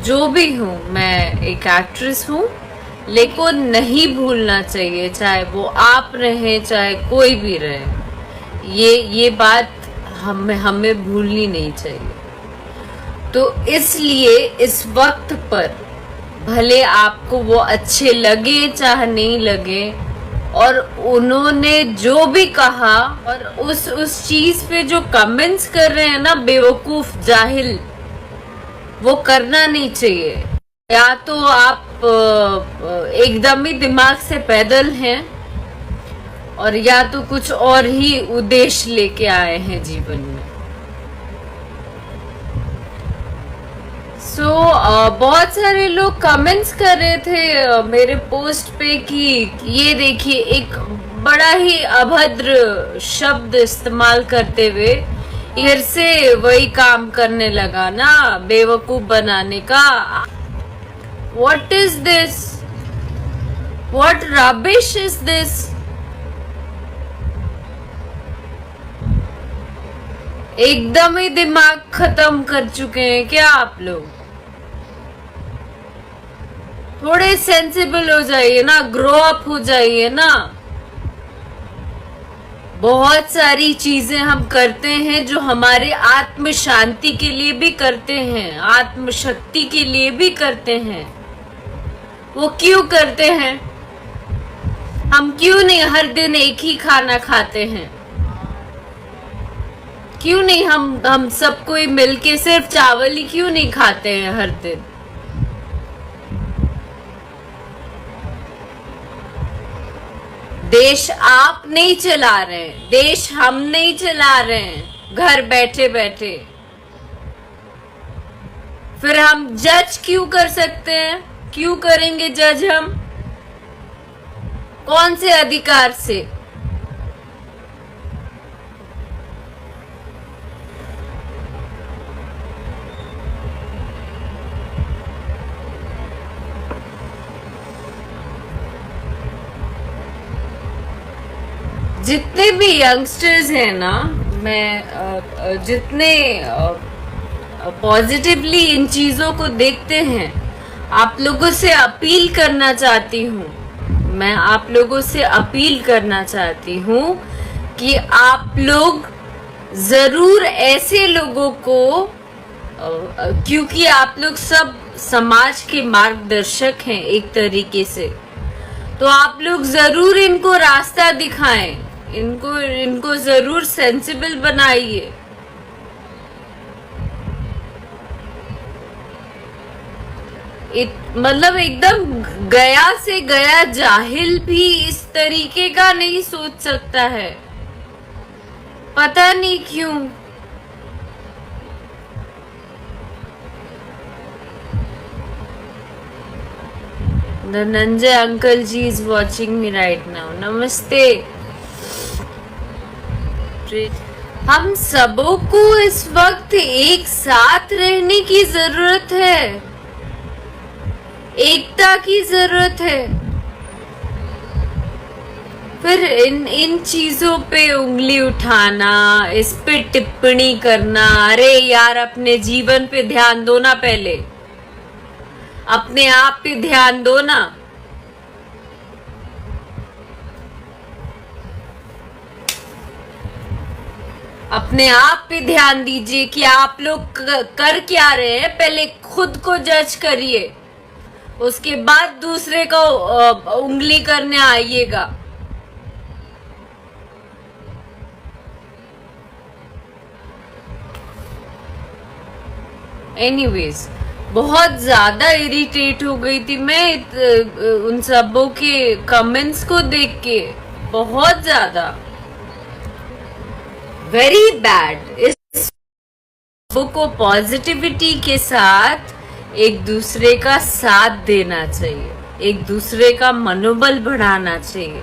जो भी हूँ, मैं एक एक्ट्रेस हूँ, लेकिन नहीं भूलना चाहिए, चाहे वो आप रहे चाहे कोई भी रहे, ये बात हमें भूलनी नहीं चाहिए। तो इसलिए इस वक्त पर भले आपको वो अच्छे लगे चाहे नहीं लगे, और उन्होंने जो भी कहा और उस चीज पे जो कमेंट्स कर रहे हैं ना बेवकूफ जाहिल, वो करना नहीं चाहिए। या तो आप एकदम ही दिमाग से पैदल हैं, और या तो कुछ और ही उद्देश्य लेके आए हैं जीवन में। बहुत सारे लोग कमेंट्स कर रहे थे मेरे पोस्ट पे कि ये देखिए एक बड़ा ही अभद्र शब्द इस्तेमाल करते हुए फिर से वही काम करने लगा ना, बेवकूफ बनाने का। What is this? What rubbish is this? एकदम ही दिमाग खत्म कर चुके हैं क्या आप लोग? थोड़े सेंसिबल हो जाइए ना, ग्रो अप हो जाइए ना। बहुत सारी चीजें हम करते हैं जो हमारे आत्म शांति के लिए भी करते हैं, आत्म शक्ति के लिए भी करते हैं। वो क्यों करते हैं? हम क्यों नहीं हर दिन एक ही खाना खाते हैं? क्यों नहीं हम सब कोई मिलके सिर्फ चावल ही क्यों नहीं खाते हैं हर दिन? देश आप नहीं चला रहे हैं, देश हम नहीं चला रहे हैं घर बैठे बैठे। फिर हम जज क्यों कर सकते हैं? क्यों करेंगे जज हम? कौन से अधिकार से? जितने भी यंगस्टर्स हैं ना, मैं जितने पॉजिटिवली इन चीजों को देखते हैं, आप लोगों से अपील करना चाहती हूँ, मैं आप लोगों से अपील करना चाहती हूँ कि आप लोग जरूर ऐसे लोगों को, क्योंकि आप लोग सब समाज के मार्गदर्शक हैं एक तरीके से, तो आप लोग जरूर इनको रास्ता दिखाएं, इनको जरूर सेंसिबल बनाइए। मतलब एकदम गया से गया जाहिल भी इस तरीके का नहीं सोच सकता है, पता नहीं क्यों। Dhananjay uncle ji is watching me right now, नमस्ते। हम सबों को इस वक्त एक साथ रहने की जरूरत है, एकता की जरूरत है। फिर इन चीजों पे उंगली उठाना, इस पे टिप्पणी करना, अरे यार अपने जीवन पे ध्यान दो ना, पहले अपने आप पे ध्यान दो ना। अपने आप पे ध्यान दीजिए कि आप लोग कर क्या रहे हैं। पहले खुद को जज करिए, उसके बाद दूसरे को उंगली करने आइएगा। एनीवेज, बहुत ज्यादा इरिटेट हो गई थी मैं उन सबों के कमेंट्स को देख के, बहुत ज्यादा, वेरी बैड। इस सबों को पॉजिटिविटी के साथ एक दूसरे का साथ देना चाहिए, एक दूसरे का मनोबल बढ़ाना चाहिए।